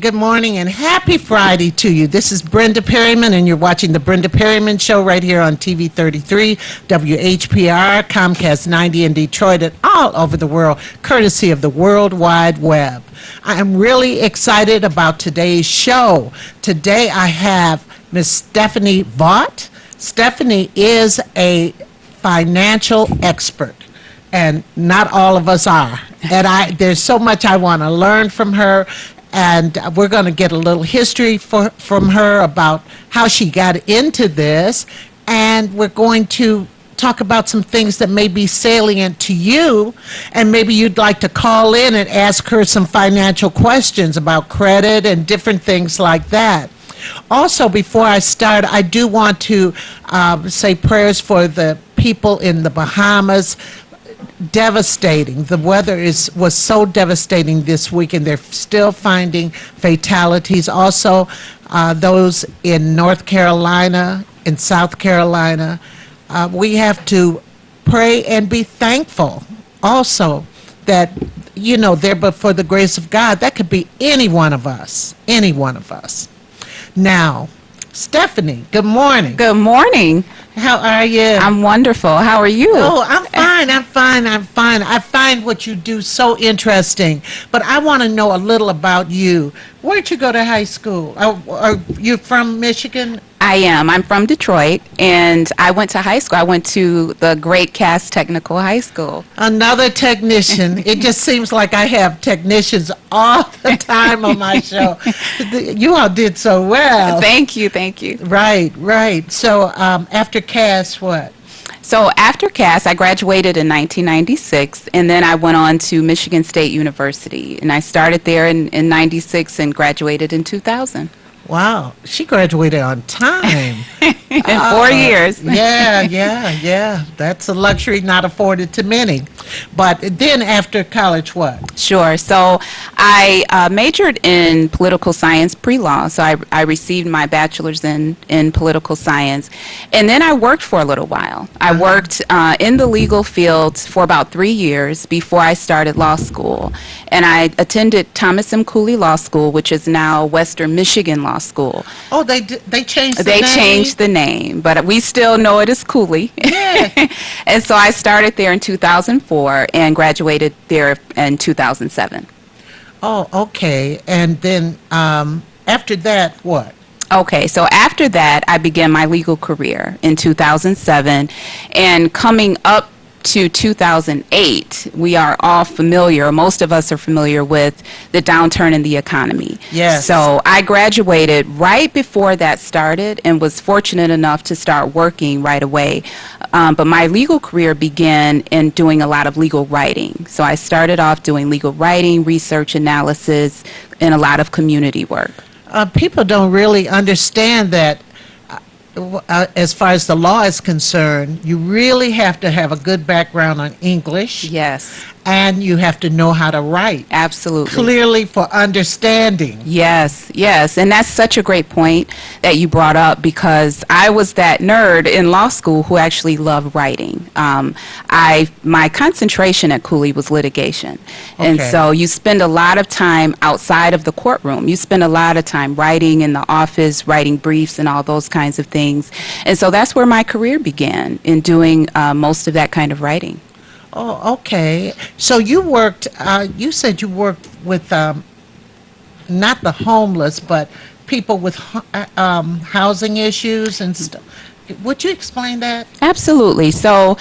Good morning, and happy Friday to you. This is Brenda Perryman, and you're watching The Brenda Perryman Show right here on TV 33, WHPR, Comcast 90 in Detroit, and all over the world, courtesy of the World Wide Web. I am really excited about today's show. Today I have Miss Stephanie Vaught. Stephanie is a financial expert, and not all of us are. And there's so much I want to learn from her. And we're going to get a little history from her about how she got into this. And we're going to talk about some things that may be salient to you. And maybe you'd like to call in and ask her some financial questions about credit and different things like that. Also, before I start, I do want to say prayers for the people in the Bahamas. Devastating. The weather was so devastating this week, and they're still finding fatalities. Also, those in North Carolina, in South Carolina, we have to pray and be thankful also that, you know, there but for the grace of God. That could be any one of us, any one of us. Now, Stephanie, good morning. Good morning. How are you? I'm wonderful. How are you? Oh, I'm fine. I find what you do so interesting, but I want to know a little about you. Where'd you go to high school? Are you from Michigan? I am. I'm from Detroit, and I went to high school. I went to the Great Cass Technical High School. Another technician. It just seems like I have technicians all the time on my show. You all did so well. Thank you. Right. So after Cass, what? So after Cass, I graduated in 1996, and then I went on to Michigan State University, and I started there in 96 and graduated in 2000. Wow, she graduated on time. In 4 years. Yeah. That's a luxury not afforded to many. But then after college, what? Sure. So I majored in political science pre-law. So I received my bachelor's in political science. And then I worked for a little while. I worked in the legal field for about 3 years before I started law school. And I attended Thomas M. Cooley Law School, which is now Western Michigan Law School. Oh, they changed the name? They changed the name, but we still know it as Cooley. Yeah. And so I started there in 2004 and graduated there in 2007. Oh, okay. And then after that, what? Okay, so after that, I began my legal career in 2007, and coming up to 2008, we are all familiar, most of us are familiar with the downturn in the economy. Yes. So I graduated right before that started and was fortunate enough to start working right away. But my legal career began in doing a lot of legal writing. So I started off doing legal writing, research analysis, and a lot of community work. People don't really understand that as far as the law is concerned, you really have to have a good background on English. Yes. And you have to know how to write. Absolutely. Clearly for understanding. Yes. And that's such a great point that you brought up, because I was that nerd in law school who actually loved writing. My concentration at Cooley was litigation. Okay. And so you spend a lot of time outside of the courtroom. You spend a lot of time writing in the office, writing briefs and all those kinds of things. And so that's where my career began, in doing most of that kind of writing. Oh, okay. So you worked, you said you worked with not the homeless, but people with housing issues and stuff. Would you explain that? Absolutely. So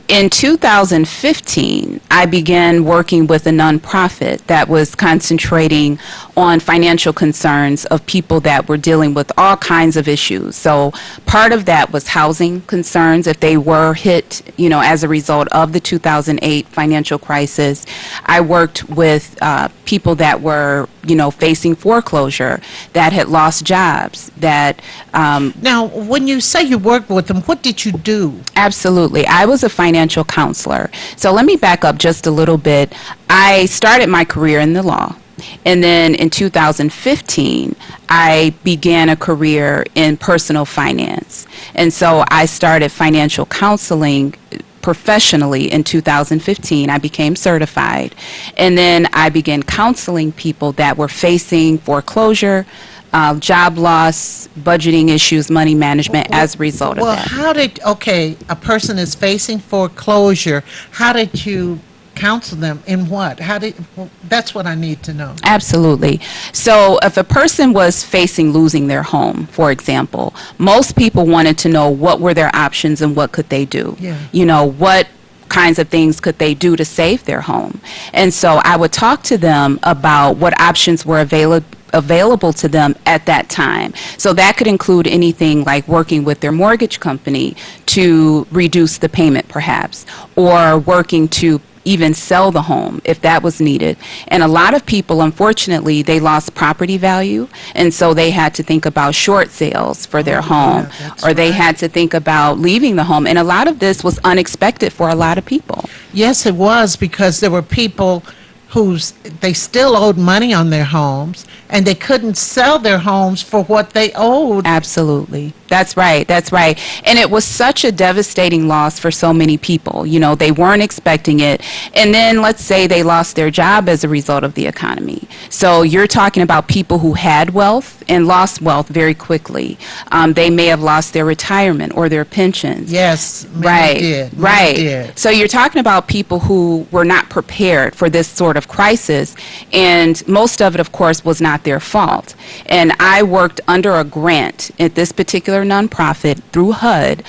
in 2015, I began working with a nonprofit that was concentrating on financial concerns of people that were dealing with all kinds of issues. So part of that was housing concerns if they were hit, as a result of the 2008 financial crisis. I worked with people that were, facing foreclosure, that had lost jobs, that... Now, when you say say you worked with them, what did you do? Absolutely. I was a financial counselor. So let me back up just a little bit. I started my career in the law. And then in 2015, I began a career in personal finance. And so I started financial counseling professionally in 2015. I became certified. And then I began counseling people that were facing foreclosure, job loss, budgeting issues, money management as a result of that. A person is facing foreclosure, how did you counsel them in what? That's what I need to know. Absolutely. So if a person was facing losing their home, for example, most people wanted to know what were their options and what could they do. Yeah. What kinds of things could they do to save their home. And so I would talk to them about what options were available to them at that time. So that could include anything like working with their mortgage company to reduce the payment perhaps, or working to even sell the home if that was needed. And a lot of people, unfortunately, they lost property value, and so they had to think about short sales for their home, or they had to think about leaving the home. And a lot of this was unexpected for a lot of people. Yes, it was, because there were people they still owed money on their homes, and they couldn't sell their homes for what they owed. Absolutely. That's right. That's right. And it was such a devastating loss for so many people. They weren't expecting it. And then let's say they lost their job as a result of the economy. So you're talking about people who had wealth and lost wealth very quickly. They may have lost their retirement or their pensions. Yes, many right. did. Many Right. did. So you're talking about people who were not prepared for this sort of crisis, and most of it, of course, was not their fault. And I worked under a grant at this particular nonprofit through HUD,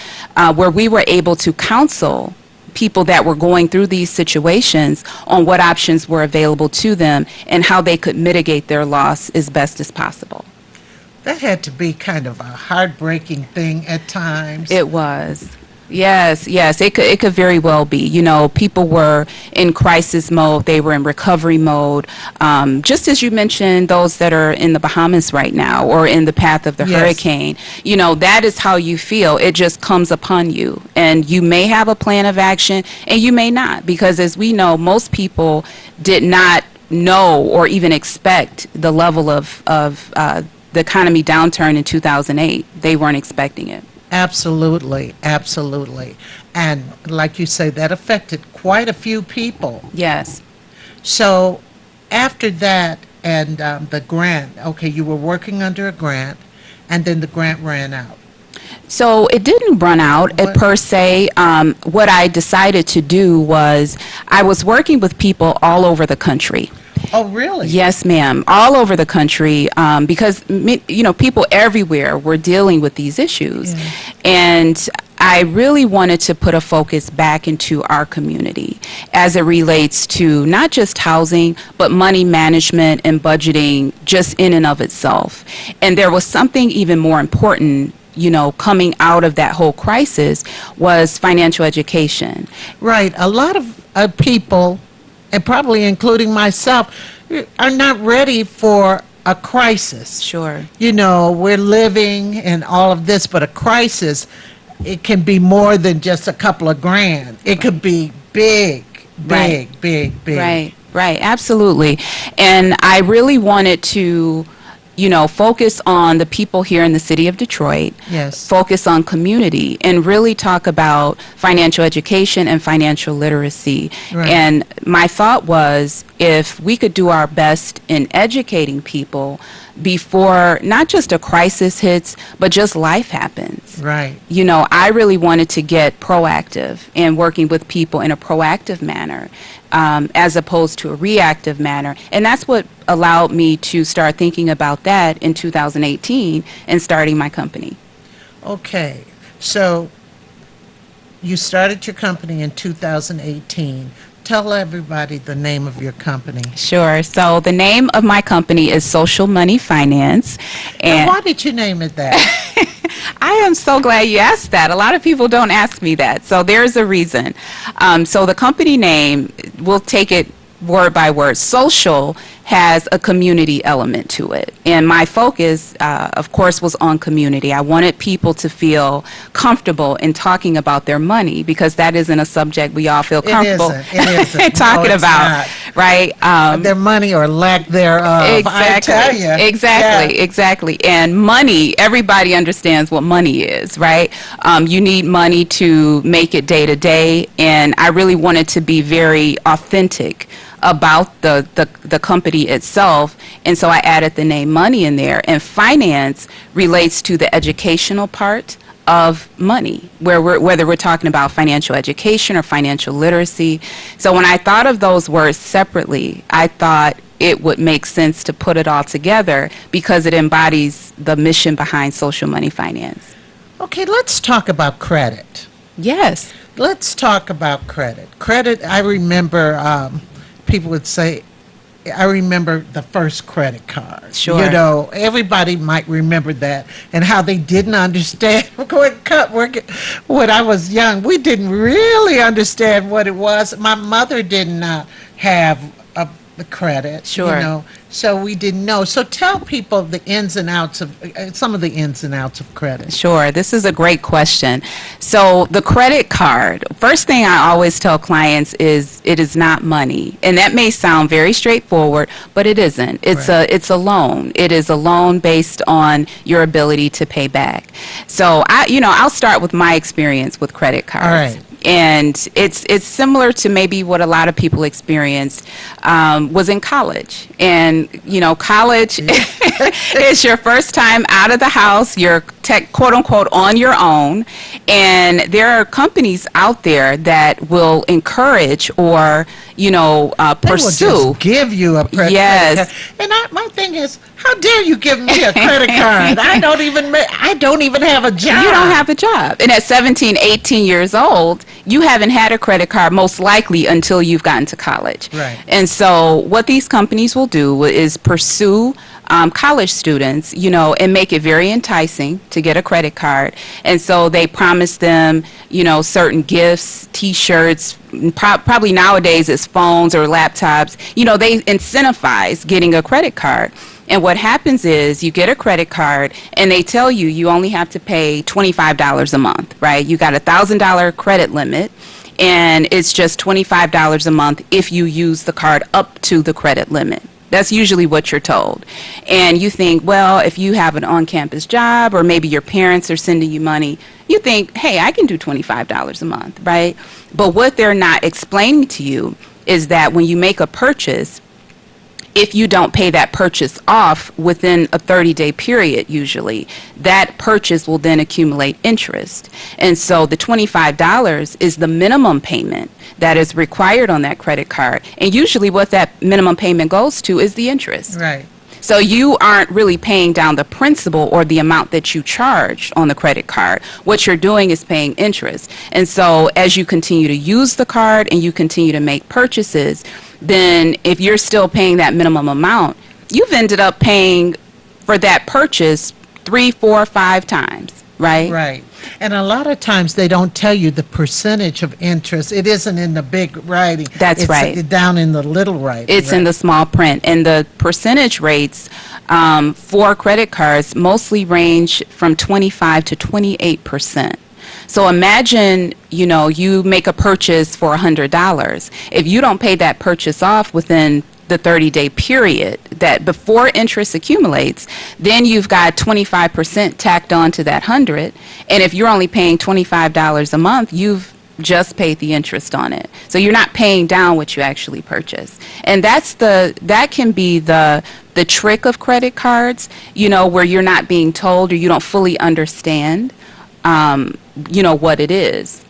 where we were able to counsel people that were going through these situations on what options were available to them and how they could mitigate their loss as best as possible. That had to be kind of a heartbreaking thing at times. It was. Yes, it could very well be. People were in crisis mode, they were in recovery mode. Just as you mentioned, those that are in the Bahamas right now or in the path of the hurricane, that is how you feel. It just comes upon you. And you may have a plan of action and you may not, because as we know, most people did not know or even expect the level of the economy downturn in 2008. They weren't expecting it. Absolutely, absolutely. And like you say, that affected quite a few people. Yes. So after that and the grant, you were working under a grant, and then the grant ran out. So it didn't run out per se. What I decided to do was I was working with people all over the country. Oh, really? Yes, ma'am. All over the country, because people everywhere were dealing with these issues. Yeah. And I really wanted to put a focus back into our community as it relates to not just housing, but money management and budgeting just in and of itself. And there was something even more important, coming out of that whole crisis, was financial education. Right. A lot of people, and probably including myself, are not ready for a crisis. Sure. We're living in all of this, but a crisis, it can be more than just a couple of grand. It could be big. Right, absolutely. And I really wanted to focus on the people here in the city of Detroit, yes, focus on community, and really talk about financial education and financial literacy. Right. And my thought was, if we could do our best in educating people before not just a crisis hits, but just life happens. Right. I really wanted to get proactive and working with people in a proactive manner, as opposed to a reactive manner. And that's what allowed me to start thinking about that in 2018 and starting my company. Okay. So you started your company in 2018. Tell everybody the name of your company. Sure. So the name of my company is Social Money Finance. And why did you name it that? I am so glad you asked that. A lot of people don't ask me that. So there's a reason. So the company name, we'll take it word by word. Social has a community element to it. And my focus, of course, was on community. I wanted people to feel comfortable in talking about their money, because that isn't a subject we all feel comfortable It isn't. talking No, it's about, not. right? Their money or lack thereof. I tell you. Exactly. And money, everybody understands what money is, right? You need money to make it day to day, and I really wanted to be very authentic about the company itself, and so I added the name money in there. And finance relates to the educational part of money, whether we're talking about financial education or financial literacy. So when I thought of those words separately, I thought it would make sense to put it all together, because it embodies the mission behind social money finance. Okay, let's talk about credit. Yes. Let's talk about credit. Credit, I remember people would say, I remember the first credit card. Sure. You know, everybody might remember that, and how they didn't understand. When I was young, we didn't really understand what it was. My mother did not have the credit. Sure. You know, so we didn't know. So tell people the ins and outs of some of the ins and outs of credit. Sure, this is a great question. So the credit card, first thing I always tell clients is it is not money. And that may sound very straightforward, but it isn't. It's a loan. It is a loan based on your ability to pay back. So I'll start with my experience with credit cards. All right. And it's similar to maybe what a lot of people experienced was in college. And, college is your first time out of the house. You're quote unquote on your own. And there are companies out there that will encourage or, They will pursue. just give you a credit Yes. card. And my thing is, how dare you give me a credit card? I don't even have a job. You don't have a job. And at 17, 18 years old, you haven't had a credit card most likely until you've gotten to college. Right. And so what these companies will do is pursue college students, and make it very enticing to get a credit card. And so they promise them, certain gifts, T-shirts, probably nowadays it's phones or laptops. They incentivize getting a credit card. And what happens is you get a credit card and they tell you you only have to pay $25 a month, right? You got $1,000 credit limit, and it's just $25 a month if you use the card up to the credit limit. That's usually what you're told. And you think, well, if you have an on-campus job or maybe your parents are sending you money, you think, hey, I can do $25 a month, right? But what they're not explaining to you is that when you make a purchase, if you don't pay that purchase off within a 30-day period, usually, that purchase will then accumulate interest. And so the $25 is the minimum payment that is required on that credit card. And usually what that minimum payment goes to is the interest. Right. So you aren't really paying down the principal or the amount that you charge on the credit card. What you're doing is paying interest. And so as you continue to use the card and you continue to make purchases, then if you're still paying that minimum amount, you've ended up paying for that purchase 3, 4, 5 times, right? Right. And a lot of times they don't tell you the percentage of interest. It isn't in the big writing. That's right. It's down in the little writing. It's in the small print. And the percentage rates for credit cards mostly range from 25 to 28%. So imagine, you make a purchase for $100. If you don't pay that purchase off within the 30-day period, that before interest accumulates, then you've got 25% tacked on to that 100. And if you're only paying $25 a month, you've just paid the interest on it. So you're not paying down what you actually purchase. And that can be the trick of credit cards, where you're not being told or you don't fully understand what it is.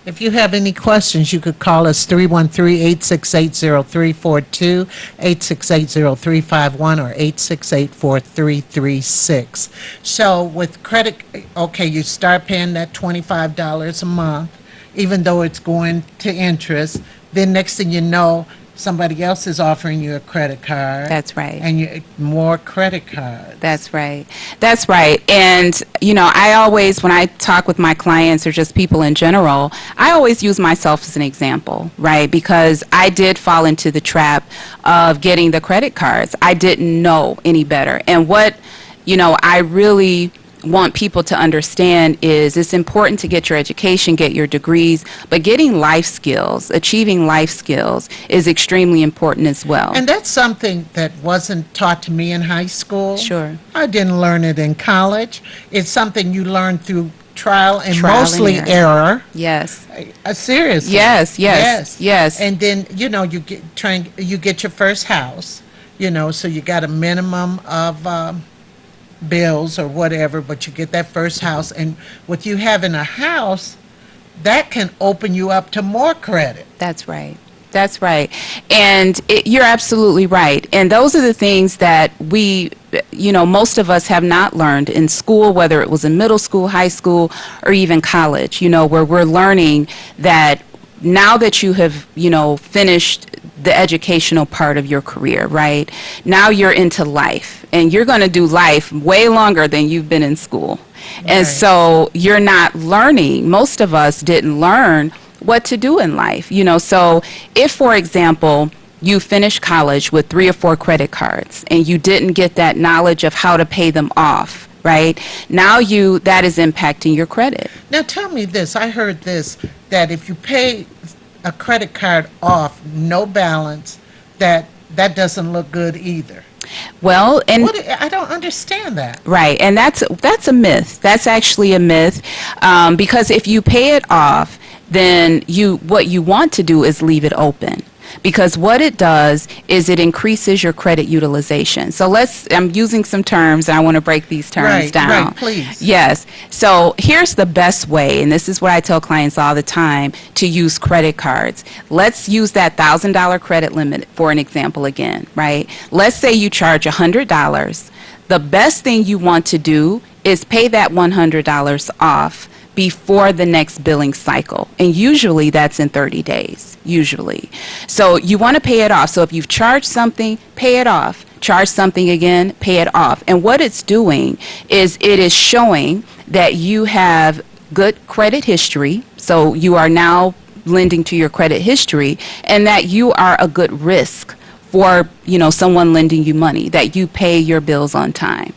If you have any questions, you could call us 313-868-0342, 868-0351, or 868-4336. So with credit, okay, you start paying that $25 a month, even though it's going to interest. Then next thing you know, somebody else is offering you a credit card. That's right. And you more credit cards. That's right. That's right. And, I always, when I talk with my clients or just people in general, I always use myself as an example, right? Because I did fall into the trap of getting the credit cards. I didn't know any better. And what, I really want people to understand is it's important to get your education, get your degrees, but getting life skills, achieving life skills is extremely important as well. And that's something that wasn't taught to me in high school. Sure. I didn't learn it in college. It's something you learn through trial and Trial and mostly error. error. Yes. Seriously. Yes. And then, you get your first house, so you got a minimum of bills or whatever, but you get that first house, and with you having a house, that can open you up to more credit. That's right. That's right. And you're absolutely right. And those are the things that we, most of us have not learned in school, whether it was in middle school, high school, or even college, where we're learning that now that you have, finished the educational part of your career, right? Now you're into life, and you're going to do life way longer than you've been in school. Right. And so you're not learning. Most of us didn't learn what to do in life, So if, for example, you finished college with 3 or 4 credit cards and you didn't get that knowledge of how to pay them off, right? Now that is impacting your credit. Now tell me this, I heard this, that if you pay a credit card off, no balance, that doesn't look good either. Well, and I don't understand that. right, and that's a myth. That's actually a myth, because if you pay it off, then what you want to do is leave it open. Because what it does is it increases your credit utilization. So I'm using some terms, and I want to break these terms down. Right, please. Yes. So here's the best way, and this is what I tell clients all the time, to use credit cards. Let's use that $1,000 credit limit for an example again, right? Let's say you charge $100. The best thing you want to do is pay that $100 off before the next billing cycle. And usually that's in 30 days, usually. So you want to pay it off. So if you've charged something, pay it off. Charge something again, pay it off. And what it's doing is it is showing that you have good credit history. So you are now lending to your credit history, and that you are a good risk for, someone lending you money, that you pay your bills on time.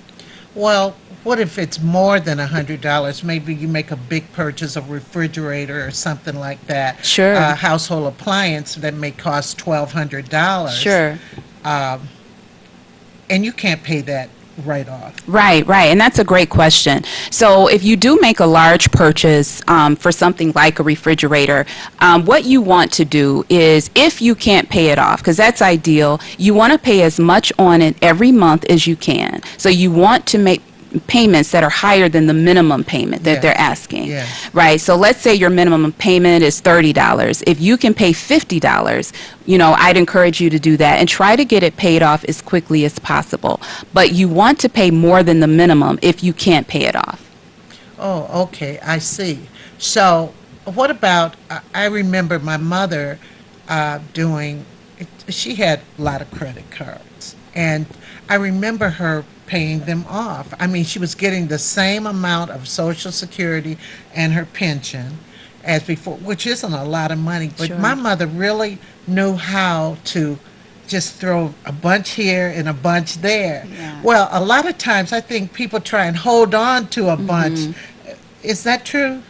Well, what if it's more than $100? Maybe you make a big purchase, a refrigerator or something like that. Sure. A household appliance that may cost $1,200. Sure. And you can't pay that right off. Right. And that's a great question. So if you do make a large purchase for something like a refrigerator, what you want to do is, if you can't pay it off, because that's ideal, you want to pay as much on it every month as you can. So you want to make payments that are higher than the minimum payment that they're asking, right? So let's say your minimum payment is $30. If you can pay $50, I'd encourage you to do that and try to get it paid off as quickly as possible. But you want to pay more than the minimum if you can't pay it off. Oh, okay, I see. So what about, I remember my mother she had a lot of credit cards, and I remember her paying them off. I mean, she was getting the same amount of Social Security and her pension as before, which isn't a lot of money. But Sure. my mother really knew how to just throw a bunch here and a bunch there. Yeah. Well, a lot of times I think people try and hold on to a bunch. Is that true?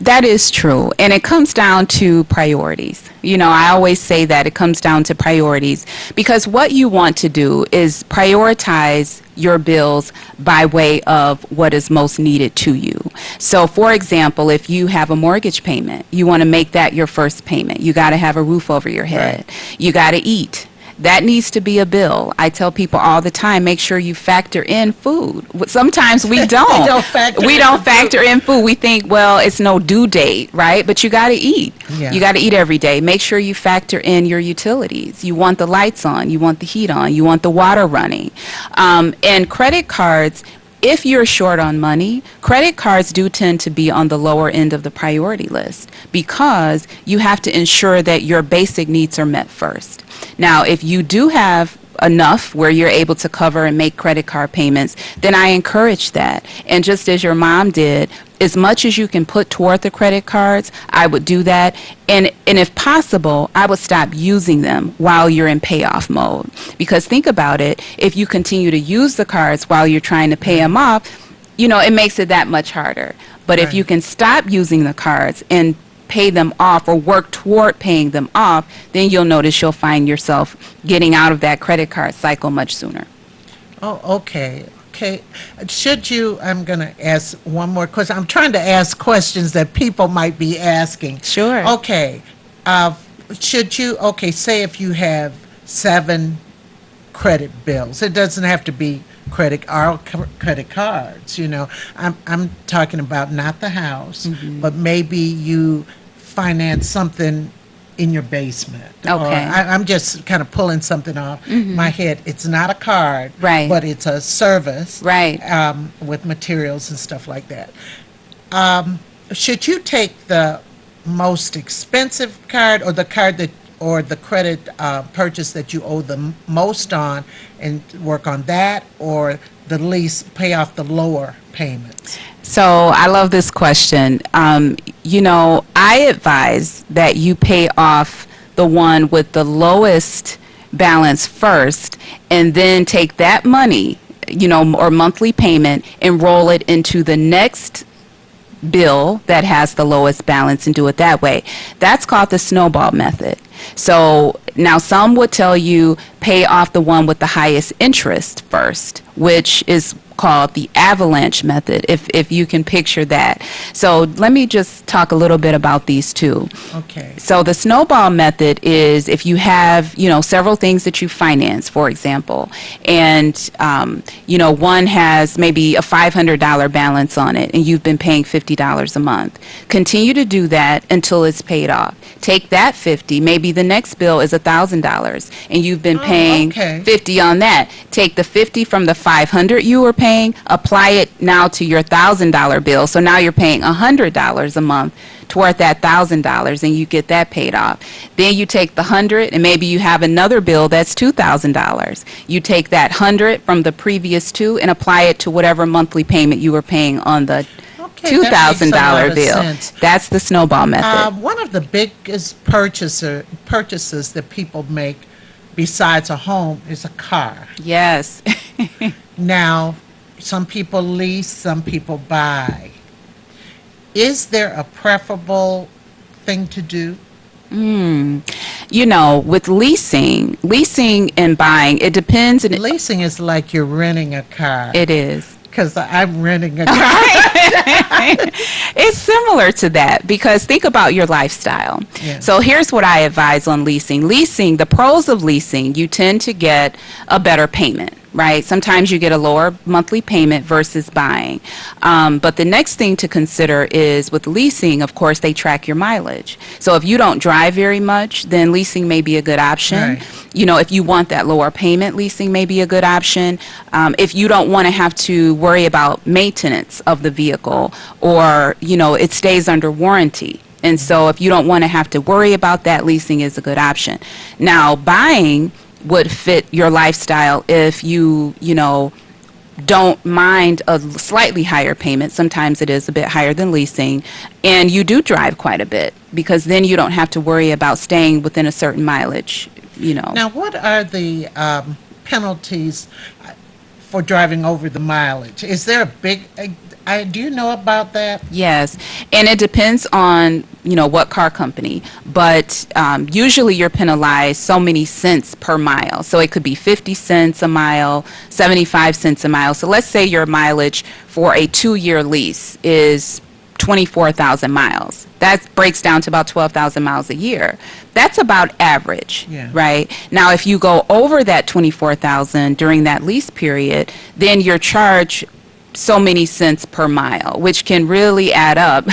That is true. And it comes down to priorities. I always say that it comes down to priorities, because what you want to do is prioritize your bills by way of what is most needed to you. So, for example, if you have a mortgage payment, you want to make that your first payment. You got to have a roof over your head. Right. You got to eat. That needs to be a bill. I tell people all the time, make sure you factor in food. Sometimes we don't. We don't factor in food. We think, well, it's no due date, right? But you got to eat. Yeah. You got to eat every day. Make sure you factor in your utilities. You want the lights on. You want the heat on. You want the water running. And credit cards, if you're short on money, credit cards do tend to be on the lower end of the priority list because you have to ensure that your basic needs are met first. Now, if you do have enough where you're able to cover and make credit card payments, then I encourage that. And just as your mom did, as much as you can put toward the credit cards, I would do that. And if possible, I would stop using them while you're in payoff mode. Because think about it, if you continue to use the cards while you're trying to pay them off, it makes it that much harder. But if you can stop using the cards and pay them off or work toward paying them off, then you'll notice you'll find yourself getting out of that credit card cycle much sooner. Oh, okay. Okay. I'm going to ask one more question. I'm trying to ask questions that people might be asking. Sure. Okay. Say if you have 7 credit bills. It doesn't have to be credit cards, I'm talking about not the house, but maybe you finance something in your basement. Okay. Or I'm just kind of pulling something off my head. It's not a card, right, but it's a service, right, with materials and stuff like that. Should you take the most expensive card or the card or the credit purchase that you owe the most on and work on that, or the least, pay off the lower payments? So I love this question. I advise that you pay off the one with the lowest balance first, and then take that money, or monthly payment, and roll it into the next bill that has the lowest balance and do it that way. That's called the snowball method. So now some would tell you pay off the one with the highest interest first, which is called the avalanche method, if you can picture that. So let me just talk a little bit about these two. Okay. So the snowball method is if you have, several things that you finance, for example, and, one has maybe a $500 balance on it and you've been paying $50 a month. Continue to do that until it's paid off. Take that $50, maybe the next bill is $1,000 and you've been paying $50 on that. Take the $50 from the $500 you were paying, apply it now to your $1,000 bill. So now you're paying $100 a month toward that $1,000 and you get that paid off. Then you take the $100 and maybe you have another bill that's $2,000. You take that $100 from the previous two and apply it to whatever monthly payment you were paying on the $2,000 bill. That's the snowball method. One of the biggest purchases that people make besides a home is a car. Yes. Now, some people lease, some people buy. Is there a preferable thing to do? With leasing and buying, it depends. Leasing is like you're renting a car. It is. Because I'm renting a car. It's similar to that because think about your lifestyle. Yeah. So here's what I advise on leasing. Leasing, the pros of leasing, you tend to get a better payment, right? Sometimes you get a lower monthly payment versus buying. But the next thing to consider is with leasing, of course, they track your mileage. So if you don't drive very much, then leasing may be a good option. Right. If you want that lower payment, leasing may be a good option. If you don't want to have to worry about maintenance of the vehicle or, it stays under warranty. And so if you don't want to have to worry about that, leasing is a good option. Now, buying would fit your lifestyle if you don't mind a slightly higher payment. Sometimes it is a bit higher than leasing, and you do drive quite a bit because then you don't have to worry about staying within a certain mileage, Now, what are the penalties for driving over the mileage? Is there a big, do you know about that? Yes, and it depends on, what car company, but usually you're penalized so many cents per mile. So it could be 50 cents a mile, 75 cents a mile. So let's say your mileage for a 2-year lease is 24,000 miles. That breaks down to about 12,000 miles a year. That's about average, right? Now, if you go over that 24,000 during that lease period, then you're charged so many cents per mile, which can really add up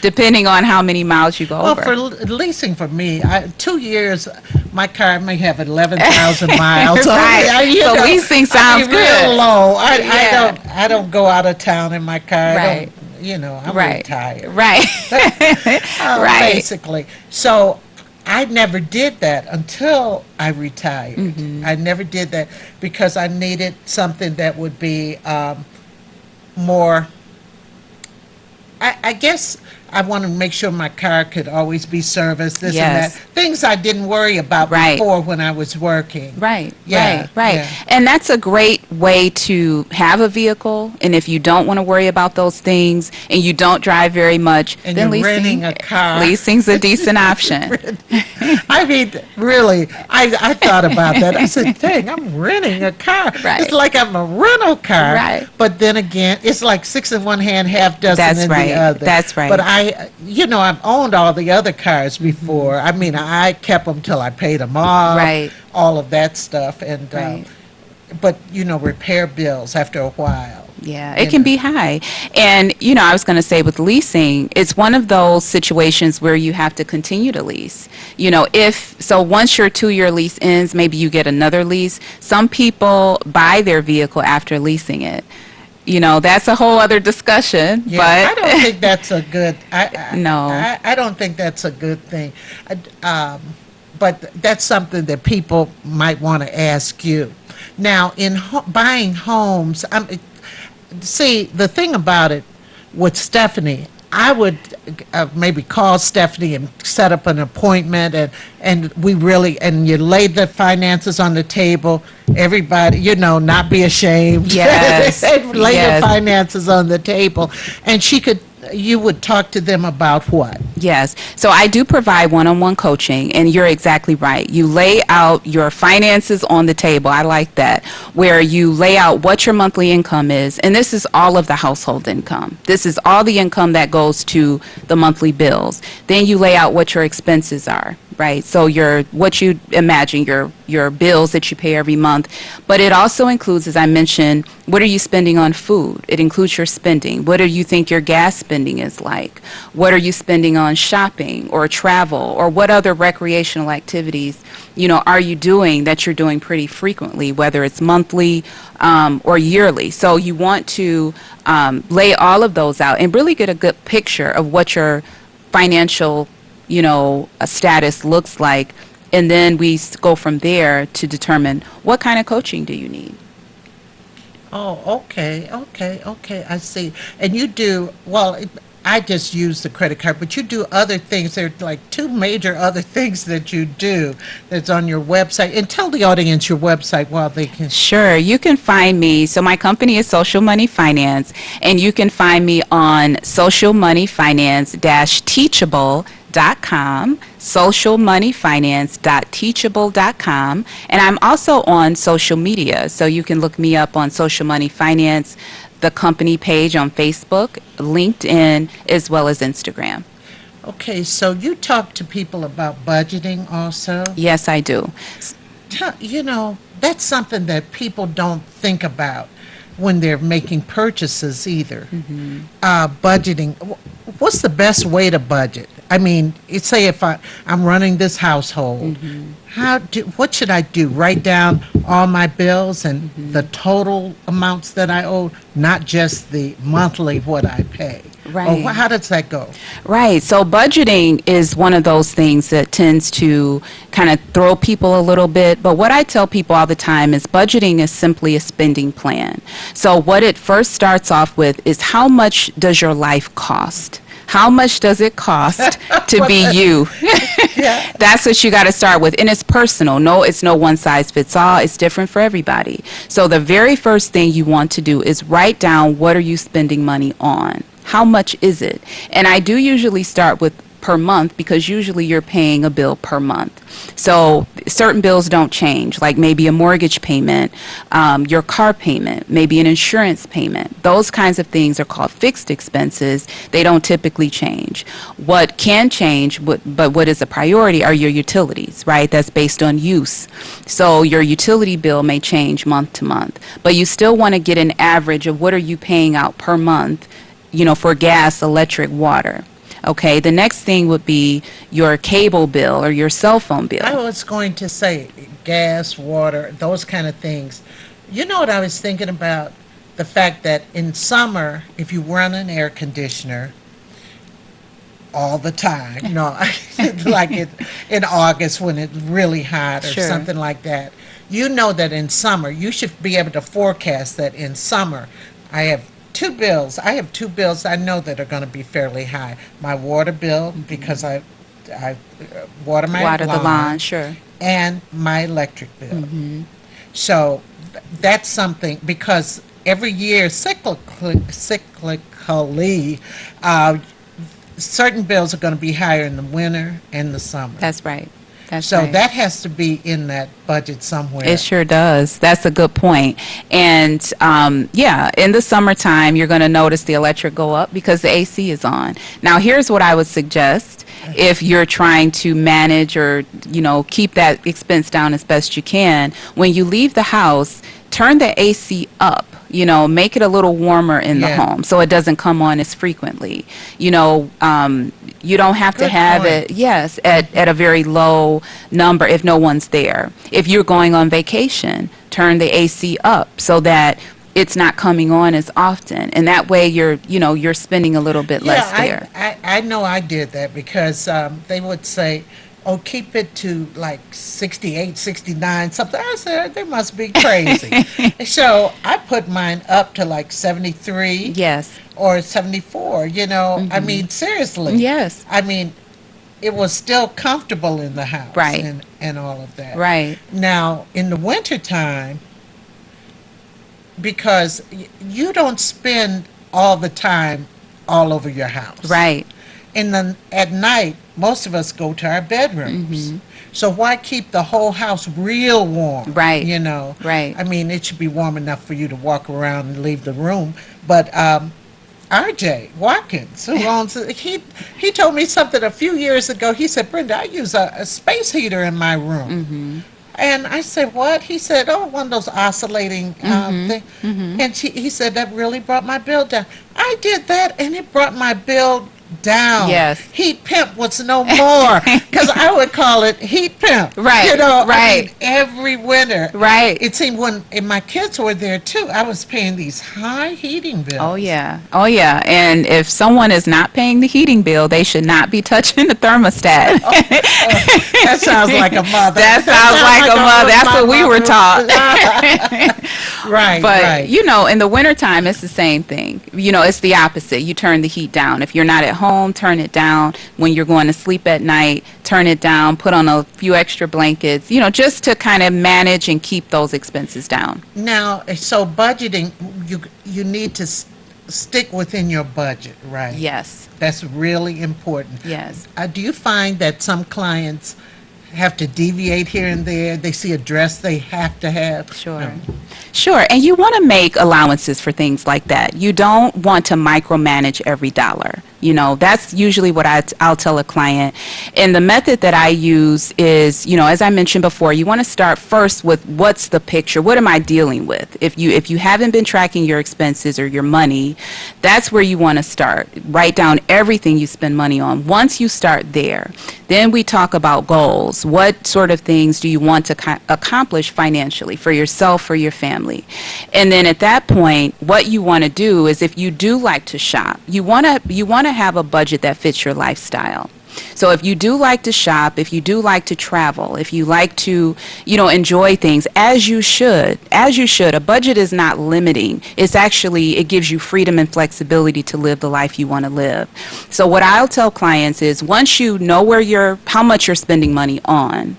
depending on how many miles you go over. Well, for leasing for me, 2 years, my car may have 11,000 miles. Right. You So know, leasing sounds real good. low. Yeah. I don't go out of town in my car. Right. I'm Right. retired. Right. Right. Basically. So I never did that until I retired. I never did that because I needed something that would be more. I guess I wanted to make sure my car could always be serviced, this and Yes. that. Things I didn't worry about Right. before when I was working. Right, Yeah, right. yeah. And that's a great way to have a vehicle. And if you don't want to worry about those things and you don't drive very much, And then you're renting a car. leasing's a decent option. I mean, really, I thought about that. I said, dang, I'm renting a car. Right. It's like I'm a rental car. Right. But then again, it's like six in one hand, half dozen That's in right. the other. That's right. But I've owned all the other cars before. I mean, I kept them till I paid them off. Right. All of that stuff. And, Right. but, repair bills after a while. Yeah, it can be high. And, I was going to say with leasing, it's one of those situations where you have to continue to lease. Once your 2-year lease ends, maybe you get another lease. Some people buy their vehicle after leasing it. That's a whole other discussion. Yeah, but I don't think that's a good. No. I don't think that's a good thing. But that's something that people might want to ask you. Now, in buying homes, see, the thing about it with Stephanie, I would maybe call Stephanie and set up an appointment, and you lay the finances on the table. Everybody, not be ashamed. Yes. Lay Yes. your finances on the table, and you would talk to them about what? Yes. So I do provide one-on-one coaching, and you're exactly right. You lay out your finances on the table. I like that, where you lay out what your monthly income is, and this is all of the household income. This is all the income that goes to the monthly bills. Then you lay out what your expenses are, right? So what you imagine, your bills that you pay every month. But it also includes, as I mentioned, what are you spending on food? It includes your spending. What do you think your gas spending is like? What are you spending on shopping or travel, or what other recreational activities, are you doing that you're doing pretty frequently, whether it's monthly or yearly? So you want to lay all of those out and really get a good picture of what your financial a status looks like, and then we go from there to determine what kind of coaching do you need. Oh, okay, I see. And you do, well, I just use the credit card, but you do other things. There are like two major other things that you do that's on your website. And tell the audience your website while they can. Sure. You can find me. So my company is Social Money Finance, and you can find me on socialmoneyfinance-teachable.com, socialmoneyfinance.teachable.com, and I'm also on social media. So you can look me up on Social Money Finance, the company page on Facebook, LinkedIn, as well as Instagram. Okay, so you talk to people about budgeting also? Yes, I do. That's something that people don't think about when they're making purchases either. Budgeting. What's the best way to budget? I mean, say if I'm running this household, what should I do? Write down all my bills and the total amounts that I owe, not just the monthly what I pay. Right. Or how does that go? Right. So budgeting is one of those things that tends to kind of throw people a little bit. But what I tell people all the time is budgeting is simply a spending plan. So what it first starts off with is, how much does your life cost? How much does it cost to be you? Yeah. That's what you got to start with. And it's personal. No, it's no one size fits all. It's different for everybody. So the very first thing you want to do is write down, what are you spending money on? How much is it? And I do usually start with per month, because usually you're paying a bill per month. So certain bills don't change, like maybe a mortgage payment, your car payment, maybe an insurance payment. Those kinds of things are called fixed expenses. They don't typically change. What can change, but what is a priority, are your utilities, right? That's based on use. So your utility bill may change month to month, but you still want to get an average of what are you paying out per month, for gas, electric, water. Okay, the next thing would be your cable bill or your cell phone bill. I was going to say gas, water, those kind of things. You know what I was thinking about? The fact that in summer, if you run an air conditioner all the time, no, like in August when it's really hot or Sure. something like that, you know that in summer, you should be able to forecast that in summer, I have two bills. I have two bills I know that are going to be fairly high. My water bill, because I water my Water the lawn, lawn, sure. and my electric bill. Mm-hmm. So that's something, because every year cyclically, certain bills are going to be higher in the winter and the summer. That's right. That's So right. that has to be in that budget somewhere. It sure does. That's a good point. And yeah, in the summertime, you're going to notice the electric go up because the AC is on. Now, here's what I would suggest if you're trying to manage or, keep that expense down as best you can. When you leave the house, turn the AC up. Make it a little warmer in the Yeah. home so it doesn't come on as frequently. You don't have to Good have point. it, yes, at a very low number if no one's there. If you're going on vacation, turn the AC up so that it's not coming on as often. And that way you're spending a little bit less there. I know I did that because they would say, oh, keep it to like 68, 69, something. I said, they must be crazy. So I put mine up to like 73 Yes. or 74, I mean, seriously. Yes. I mean, it was still comfortable in the house. Right. And all of that. Right. Now, in the wintertime, because you don't spend all the time all over your house. Right. And then at night, most of us go to our bedrooms. Mm-hmm. So why keep the whole house real warm? Right. Right. I mean, it should be warm enough for you to walk around and leave the room. But RJ Watkins, who owns it, he told me something a few years ago. He said, Brenda, I use a space heater in my room. Mm-hmm. And I said, what? He said, oh, one of those oscillating things. Mm-hmm. And he said, that really brought my bill down. I did that, and it brought my bill down. Yes. Heat pimp was no more, because I would call it heat pimp. Right, I right. mean, every winter. Right. It seemed and my kids were there, too, I was paying these high heating bills. Oh, yeah. Oh, yeah. And if someone is not paying the heating bill, they should not be touching the thermostat. That sounds like a mother. That sounds like a mother. That's my what we were mother. taught. Right, But, right. in the wintertime, it's the same thing. It's the opposite. You turn the heat down. If you're not at home, turn it down. When you're going to sleep at night, turn it down, put on a few extra blankets, just to kind of manage and keep those expenses down. Now, so budgeting, you need to stick within your budget, right? Yes. That's really important. Yes. Do you find that some clients have to deviate here and there? They see a dress they have to have? Sure. No. Sure, and you want to make allowances for things like that. You don't want to micromanage every dollar. That's usually what I'll tell a client. And the method that I use is, as I mentioned before, you want to start first with what's the picture? What am I dealing with? If you haven't been tracking your expenses or your money, that's where you want to start. Write down everything you spend money on. Once you start there, then we talk about goals. What sort of things do you want to accomplish financially for yourself, for your family? And then at that point, what you want to do is, if you do like to shop, you want to have a budget that fits your lifestyle. So if you do like to shop, if you do like to travel, if you like to, enjoy things, as you should, a budget is not limiting. It gives you freedom and flexibility to live the life you want to live. So what I'll tell clients is, once you know how much you're spending money on,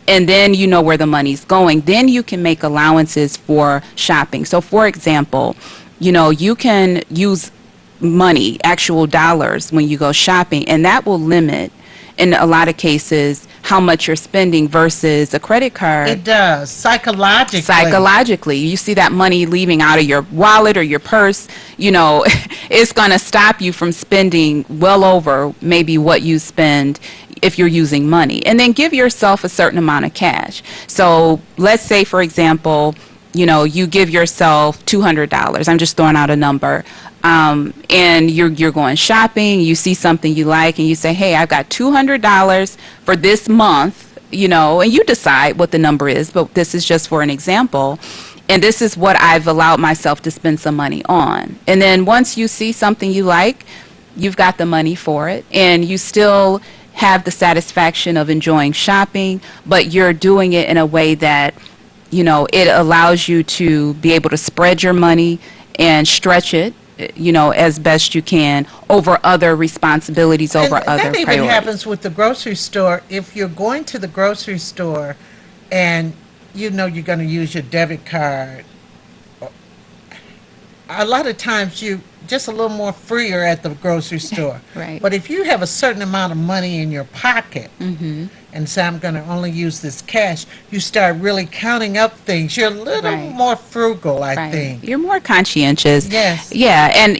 and then you know where the money's going, then you can make allowances for shopping. So for example, you can use money, actual dollars, when you go shopping, and that will limit, in a lot of cases, how much you're spending versus a credit card. It does, psychologically. Psychologically, you see that money leaving out of your wallet or your purse, it's going to stop you from spending well over maybe what you spend if you're using money. And then give yourself a certain amount of cash. So let's say, for example, you give yourself $200. I'm just throwing out a number. And you're going shopping, you see something you like, and you say, hey, I've got $200 for this month, and you decide what the number is, but this is just for an example. And this is what I've allowed myself to spend some money on. And then once you see something you like, you've got the money for it, and you still have the satisfaction of enjoying shopping, but you're doing it in a way that, it allows you to be able to spread your money and stretch it, as best you can over other responsibilities, over And other that even priorities. happens with the grocery store. If you're going to the grocery store and you're going to use your debit card, a lot of times you just a little more freer at the grocery store. Right. But if you have a certain amount of money in your pocket and say, I'm going to only use this cash, you start really counting up things. You're a little Right. more frugal, I Right. think. You're more conscientious. Yes. Yeah, and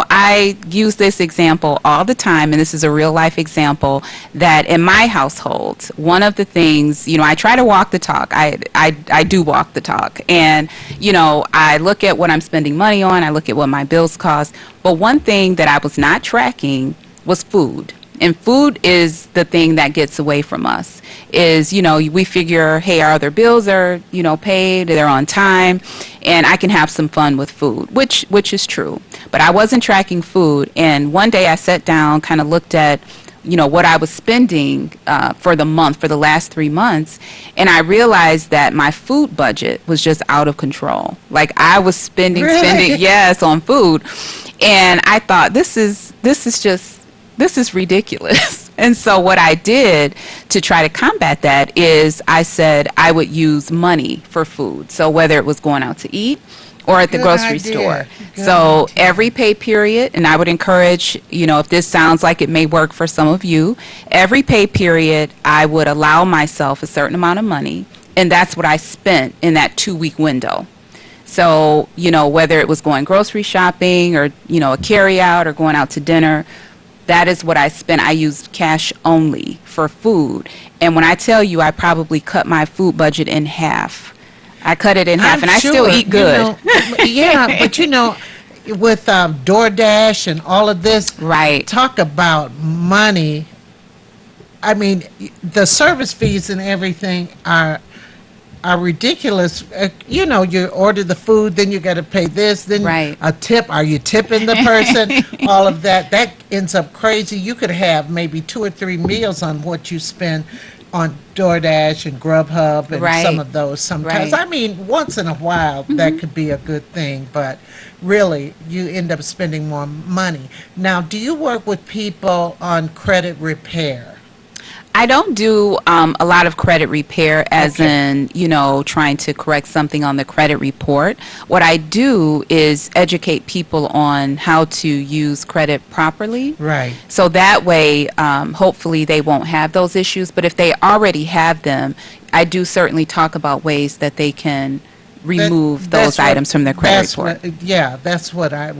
I use this example all the time, and this is a real life example, that in my household, one of the things, I try to walk the talk. I do walk the talk. And, I look at what I'm spending money on, I look at what my bills cost, but one thing that I was not tracking was food. And food is the thing that gets away from us. Is, we figure, hey, our other bills are, paid, they're on time, and I can have some fun with food, which is true. But I wasn't tracking food, and one day I sat down, kind of looked at, what I was spending for the month, for the last 3 months, and I realized that my food budget was just out of control. Like, I was spending, Really? yes, on food, and I thought, this is ridiculous. And so what I did to try to combat that is I said I would use money for food. So whether it was going out to eat or at the Good grocery idea. store. Good So idea. every pay period, and I would encourage, if this sounds like it may work for some of you, every pay period I would allow myself a certain amount of money, and that's what I spent in that 2-week window. So, whether it was going grocery shopping or, a carry out or going out to dinner, that is what I spent. I used cash only for food. And when I tell you, I probably cut my food budget in half. I cut it in half, and I still eat good. Yeah, but with DoorDash and all of this, Right. talk about money. I mean, the service fees and everything are ridiculous. You order the food, then you got to pay this, then Right. a tip. Are you tipping the person? All of that. That ends up crazy. You could have maybe 2 or 3 meals on what you spend on DoorDash and Grubhub and Right. some of those sometimes. Right. I mean, once in a while, that could be a good thing, but really, you end up spending more money. Now, do you work with people on credit repair? I don't do a lot of credit repair as Okay. in, trying to correct something on the credit report. What I do is educate people on how to use credit properly. Right. So that way, hopefully they won't have those issues. But if they already have them, I do certainly talk about ways that they can remove That's those items from their credit report. Yeah, that's what I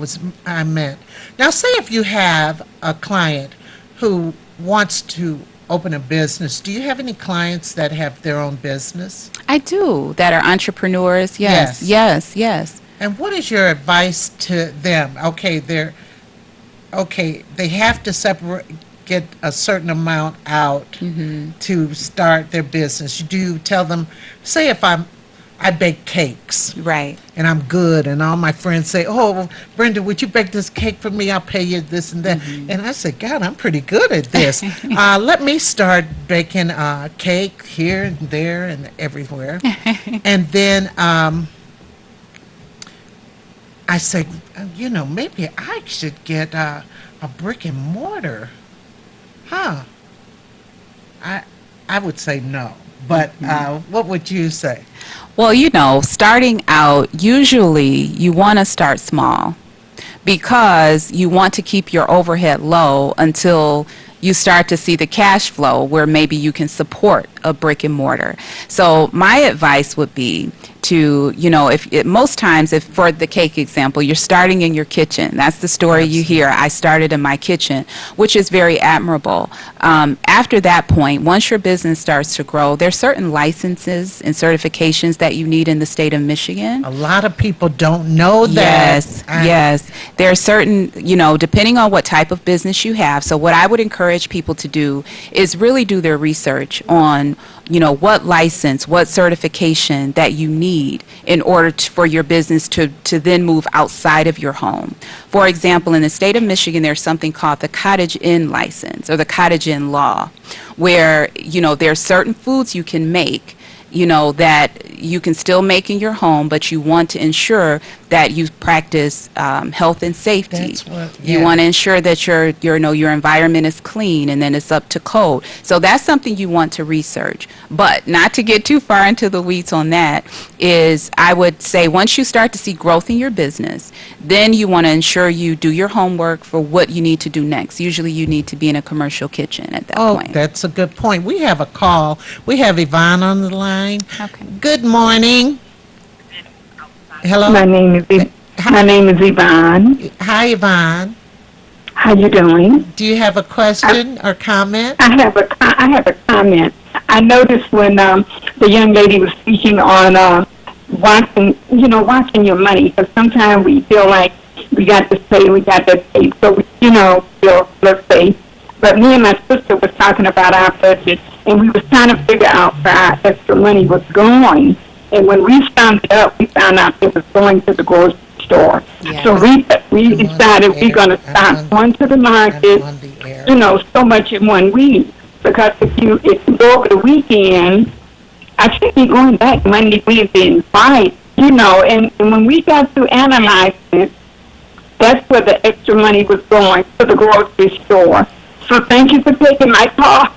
meant. Now, say if you have a client who wants to open a business, do you have any clients that have their own business? I do, that are entrepreneurs. Yes. Yes. And what is your advice to them? Okay, they have to get a certain amount out to start their business. Do you tell them, say if I bake cakes Right. and I'm good, and all my friends say, oh, Brenda, would you bake this cake for me? I'll pay you this and that. And I say, God, I'm pretty good at this. Let me start baking cake here and there and everywhere. And then I say, maybe I should get a brick and mortar. I would say no. But what would you say? Well, starting out, usually you want to start small because you want to keep your overhead low until you start to see the cash flow where maybe you can support a brick and mortar. So my advice would be to, most times, if for the cake example, you're starting in your kitchen. That's the story you hear. I started in my kitchen, which is very admirable. After that point, once your business starts to grow, there's certain licenses and certifications that you need in the state of Michigan. A lot of people don't know that. Yes. There are certain, depending on what type of business you have. So what I would encourage people to do is really do their research on, what license, what certification that you need in order for your business to then move outside of your home. For example, in the state of Michigan, there's something called the Cottage Inn license or the Cottage Inn law, where, there are certain foods you can make, that you can still make in your home, but you want to ensure that you practice health and safety. That's what, You want to ensure that your environment is clean and then it's up to code. So that's something you want to research. But not to get too far into the weeds on that, is I would say once you start to see growth in your business, then you want to ensure you do your homework for what you need to do next. Usually you need to be in a commercial kitchen at that point. Oh, that's a good point. We have a call. We have Yvonne on the line. Okay. Good morning. Hello. My name is Yvonne. Hi, Yvonne. How you doing? Do you have a question or comment? I have a comment. I noticed when the young lady was speaking on watching your money, because sometimes we feel like we got to pay, so let's say. But me and my sister was talking about our budget, and we was trying to figure out where our extra money was going. And when we found it out, we found out it was going to the grocery store. Yes. So we decided we're going to stop going to the market, so much in 1 week. Because if you go over the weekend, I should be going back Monday, Wednesday, and Friday, and when we got to analyze it, that's where the extra money was going, to the grocery store. So thank you for taking my call.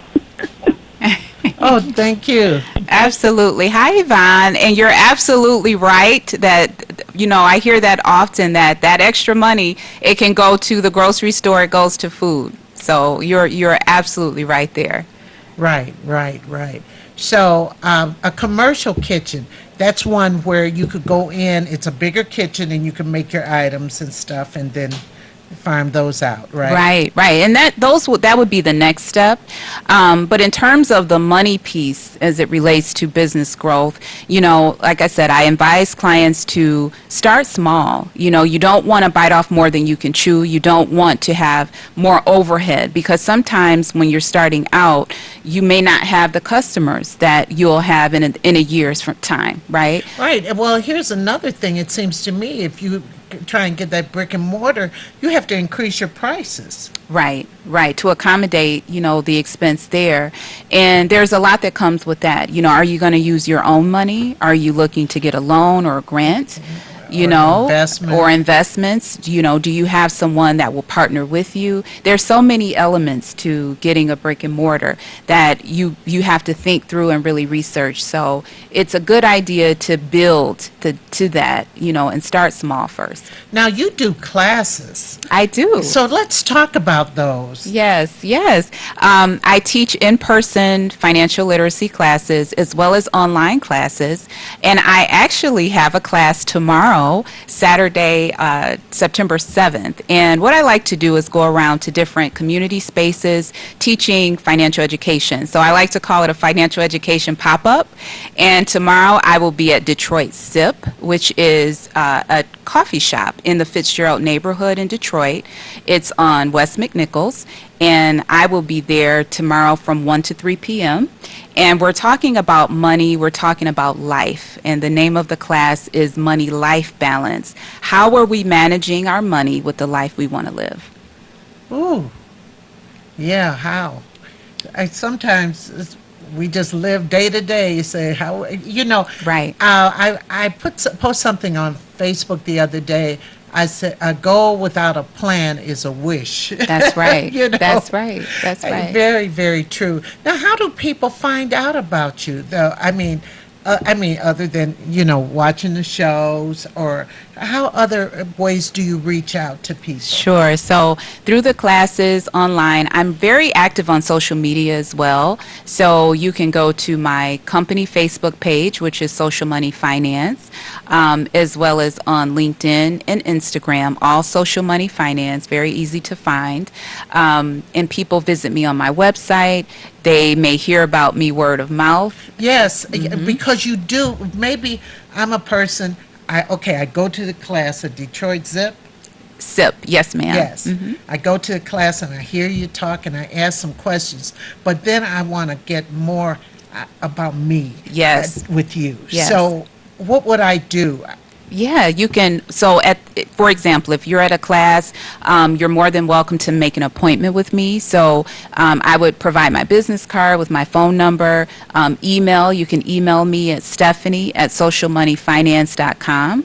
Oh, thank you. Absolutely. Hi, Yvonne. And you're absolutely right that, I hear that often, that extra money, it can go to the grocery store, it goes to food. So you're absolutely right there. Right. So a commercial kitchen, that's one where you could go in, it's a bigger kitchen, and you can make your items and stuff and then farm those out, right? Right. And that would be the next step. But in terms of the money piece as it relates to business growth, like I said, I advise clients to start small. You don't want to bite off more than you can chew. You don't want to have more overhead, because sometimes when you're starting out, you may not have the customers that you'll have in a year's time, right? Right. Well, here's another thing. It seems to me, if you try and get that brick and mortar, you have to increase your prices. Right, to accommodate, the expense there. And there's a lot that comes with that. Are you going to use your own money? Are you looking to get a loan or a grant? Or investments. Do you have someone that will partner with you? There's so many elements to getting a brick and mortar that you have to think through and really research. So it's a good idea to build to that, and start small first. Now, you do classes. I do. So let's talk about those. Yes. I teach in-person financial literacy classes as well as online classes, and I actually have a class tomorrow, Saturday, September 7th. And what I like to do is go around to different community spaces teaching financial education. So I like to call it a financial education pop-up. And tomorrow I will be at Detroit SIP, which is a coffee shop in the Fitzgerald neighborhood in Detroit. It's on West McNichols. And I will be there tomorrow from 1 to 3 p.m. And we're talking about money, we're talking about life. And the name of the class is Money-Life Balance. How are we managing our money with the life we want to live? Ooh. Yeah, how? Sometimes we just live day to day, say, how, Right. I post something on Facebook the other day. I said, a goal without a plan is a wish. That's right. That's right. Very, very true. Now, how do people find out about you, though? I mean, other than, watching the shows, or how other ways do you reach out to people? Sure. So through the classes online, I'm very active on social media as well. So you can go to my company Facebook page, which is Social Money Finance, as well as on LinkedIn and Instagram, all Social Money Finance, very easy to find. And people visit me on my website. They may hear about me word of mouth. Yes, because you do. Maybe I'm a person. I go to the class at Detroit Zip. SIP, yes, ma'am. Yes, I go to the class and I hear you talk and I ask some questions, but then I want to get more about me. Yes. With you. Yes. So, what would I do? Yeah, you can. So, for example, if you're at a class, you're more than welcome to make an appointment with me. So, I would provide my business card with my phone number, email. You can email me at stephanie@socialmoneyfinance.com,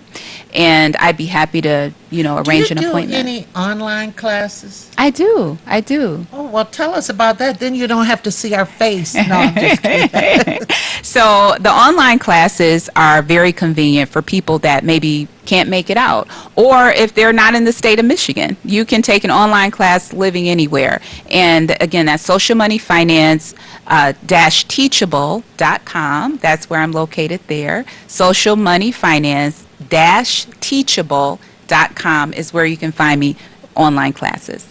and I'd be happy to, arrange an appointment. Do you do any online classes? I do. I do. Oh, well, tell us about that. Then you don't have to see our face. No, I'm just kidding. So the online classes are very convenient for people that maybe can't make it out, or if they're not in the state of Michigan, you can take an online class living anywhere. And again, that's socialmoneyfinance-teachable.com. That's where I'm located there. Socialmoneyfinance-teachable.com is where you can find me online classes.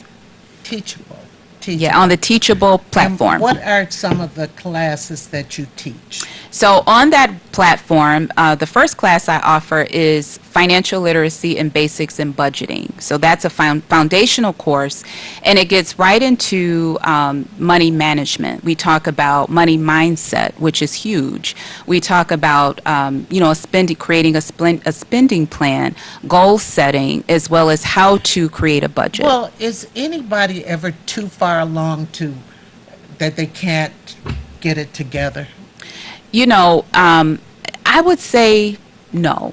Teachable. Yeah, on the Teachable platform. And what are some of the classes that you teach? So on that platform, the first class I offer is Financial Literacy and Basics in Budgeting. So that's a foundational course, and it gets right into money management. We talk about money mindset, which is huge. We talk about, creating a spending plan, goal setting, as well as how to create a budget. Well, is anybody ever too far along that they can't get it together? I would say no.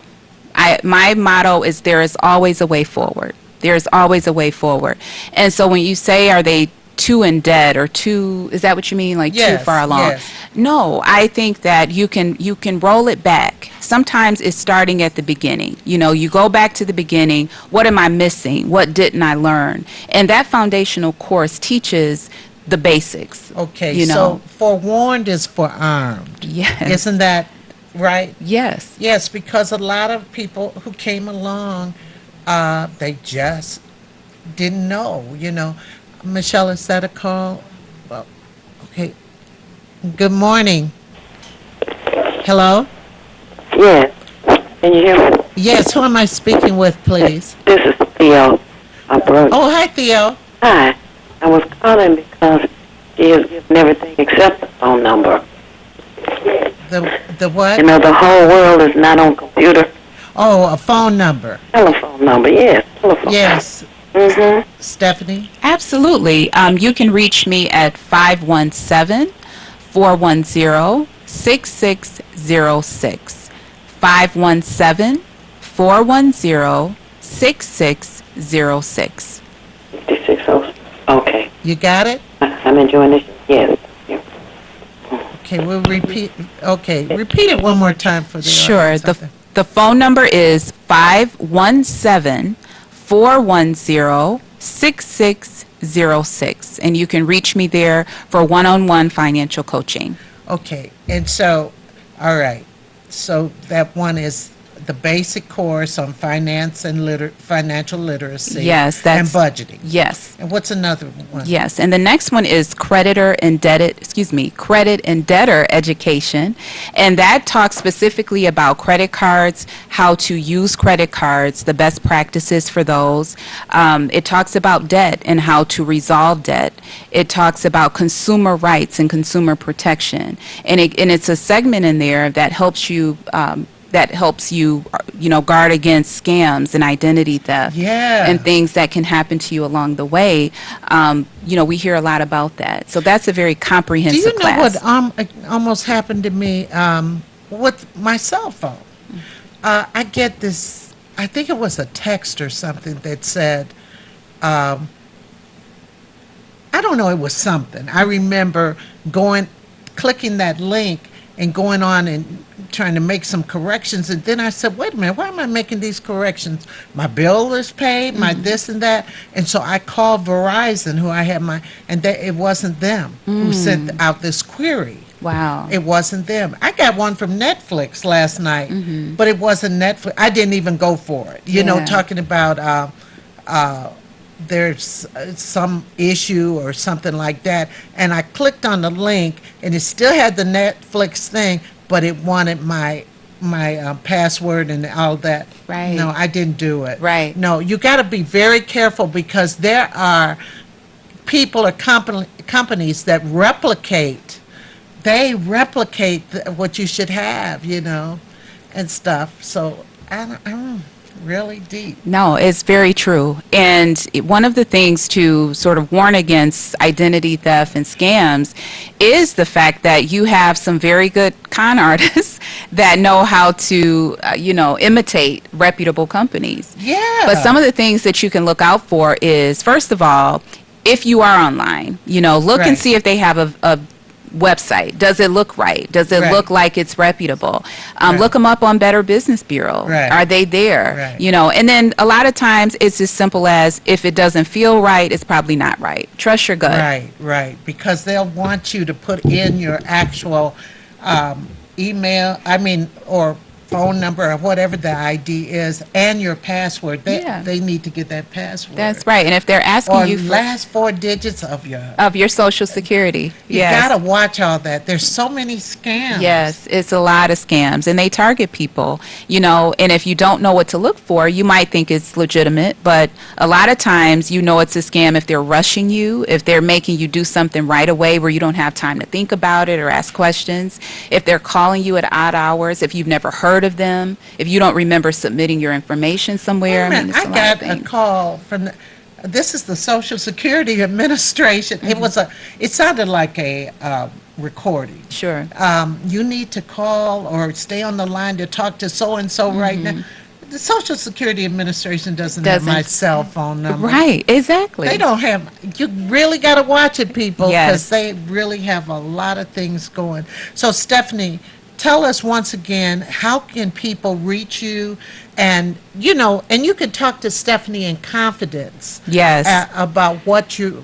My motto is there is always a way forward. There is always a way forward. And so when you say, are they too in debt or is that what you mean, like Yes, too far along? yes. No, I think that you can roll it back. Sometimes it's starting at the beginning. You go back to the beginning. What am I missing? What didn't I learn? And that foundational course teaches the basics. Okay, so forewarned is forearmed. Yes. Isn't that right? Yes. Yes, because a lot of people who came along, they just didn't know, Michelle, is that a call? Well, okay. Good morning. Hello? Yes. Can you hear me? Yes, who am I speaking with, please? This is Theo. Oh, hi, Theo. Hi. I was calling because she has given everything except the phone number. The what? The whole world is not on computer. Oh, a phone number. Telephone number, yes. Telephone. Yes. Mm-hmm. Stephanie? Absolutely. You can reach me at 517-410-6606. 517-410-6606. 5606. Okay. You got it? I'm enjoying this. Yes. Okay, we'll repeat. Okay, repeat it one more time for the Sure. audience out there. The phone number is 517-410-6606, and you can reach me there for one-on-one financial coaching. Okay, and so, all right, so that one is the basic course on finance and financial literacy. Yes, and budgeting. Yes. And what's another one? Yes, and the next one is credit and debtor education, and that talks specifically about credit cards, how to use credit cards, the best practices for those. It talks about debt and how to resolve debt. It talks about consumer rights and consumer protection, and it's a segment in there that helps you. Guard against scams and identity theft and things that can happen to you along the way. We hear a lot about that. So that's a very comprehensive class. Do you know what almost happened to me with my cell phone? I get this, I think it was a text or something that said, I don't know, it was something. I remember clicking that link, and going on and trying to make some corrections. And then I said, wait a minute, why am I making these corrections? My bill is paid, my this and that. And so I called Verizon, who I had and it wasn't them who sent out this query. Wow. It wasn't them. I got one from Netflix last night, but it wasn't Netflix. I didn't even go for it. You know, Yeah. talking about there's some issue or something like that. And I clicked on the link, and it still had the Netflix thing, but it wanted my password and all that. Right. No, I didn't do it. Right. No, you got to be very careful, because there are people or companies that replicate. They replicate what you should have, you know, and stuff. So I don't really deep. No, it's very true. And one of the things to sort of warn against identity theft and scams is the fact that you have some very good con artists that know how to, imitate reputable companies. Yeah. But some of the things that you can look out for is, first of all, if you are online, look and Right. see if they have a website. Does it look right? Does it Right. look like it's reputable? Right. Look them up on Better Business Bureau. Right. Are they there? Right. And then a lot of times it's as simple as, if it doesn't feel right, it's probably not right. Trust your gut. Right, because they'll want you to put in your actual email, or phone number or whatever the ID is, and your password. Yeah. They need to get that password. That's right. And if they're asking Or you for last 4 digits of your. Social security, You yes. gotta watch all that. There's so many scams. Yes, it's a lot of scams, and they target people, and if you don't know what to look for, you might think it's legitimate, but a lot of times it's a scam if they're rushing you, if they're making you do something right away where you don't have time to think about it or ask questions, if they're calling you at odd hours, if you've never heard of them, if you don't remember submitting your information somewhere. Wait a minute, it's a I lot of got a things. call from this is the Social Security Administration. It sounded like a recording. Sure. You need to call or stay on the line to talk to so-and-so right now. The Social Security Administration doesn't have my Doesn't. cell phone number. Right, exactly. They don't have, you really got to watch it, people, Yes. because they really have a lot of things going. So, Stephanie, tell us once again, how can people reach you? And, and you can talk to Stephanie in confidence. Yes. About what you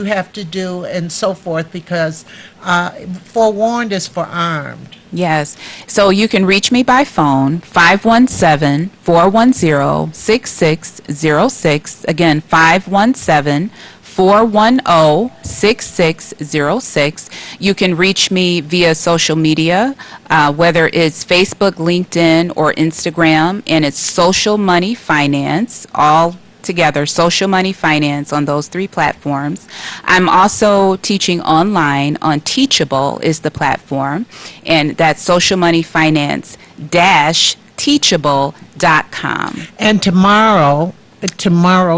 have to do and so forth, because forewarned is forearmed. Yes. So you can reach me by phone, 517-410-6606. Again, 517-410-6606. You can reach me via social media, whether it's Facebook, LinkedIn, or Instagram, and it's Social Money Finance, all together, Social Money Finance, on those 3 platforms. I'm also teaching online on Teachable is the platform, and that's Social Money Finance -teachable.com. And tomorrow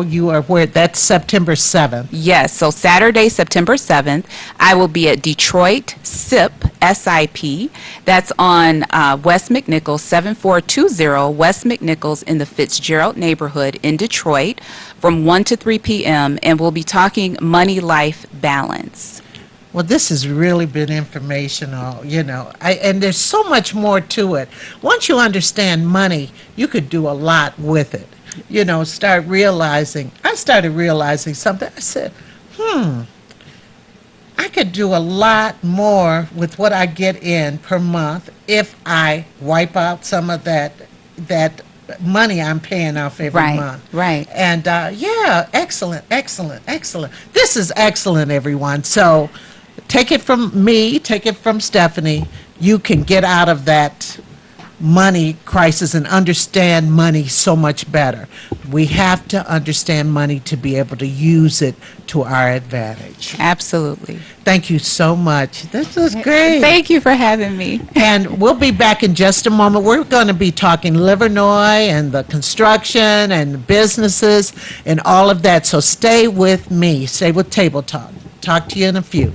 you are where? That's September 7th. Yes, so Saturday, September 7th, I will be at Detroit SIP, SIP. That's on West McNichols, 7420 West McNichols in the Fitzgerald neighborhood in Detroit from 1 to 3 p.m., and we'll be talking money-life balance. Well, this has really been informational, and there's so much more to it. Once you understand money, you could do a lot with it. I started realizing something. I said, I could do a lot more with what I get in per month if I wipe out some of that money I'm paying off every month. Right. And excellent. This is excellent, everyone. So take it from me, take it from Stephanie. You can get out of that money crisis and understand money so much better. We have to understand money to be able to use it to our advantage. Absolutely. Thank you so much. This was great. Thank you for having me. And we'll be back in just a moment. We're going to be talking Livernois and the construction and businesses and all of that. So stay with me. Stay with Table Talk. Talk to you in a few.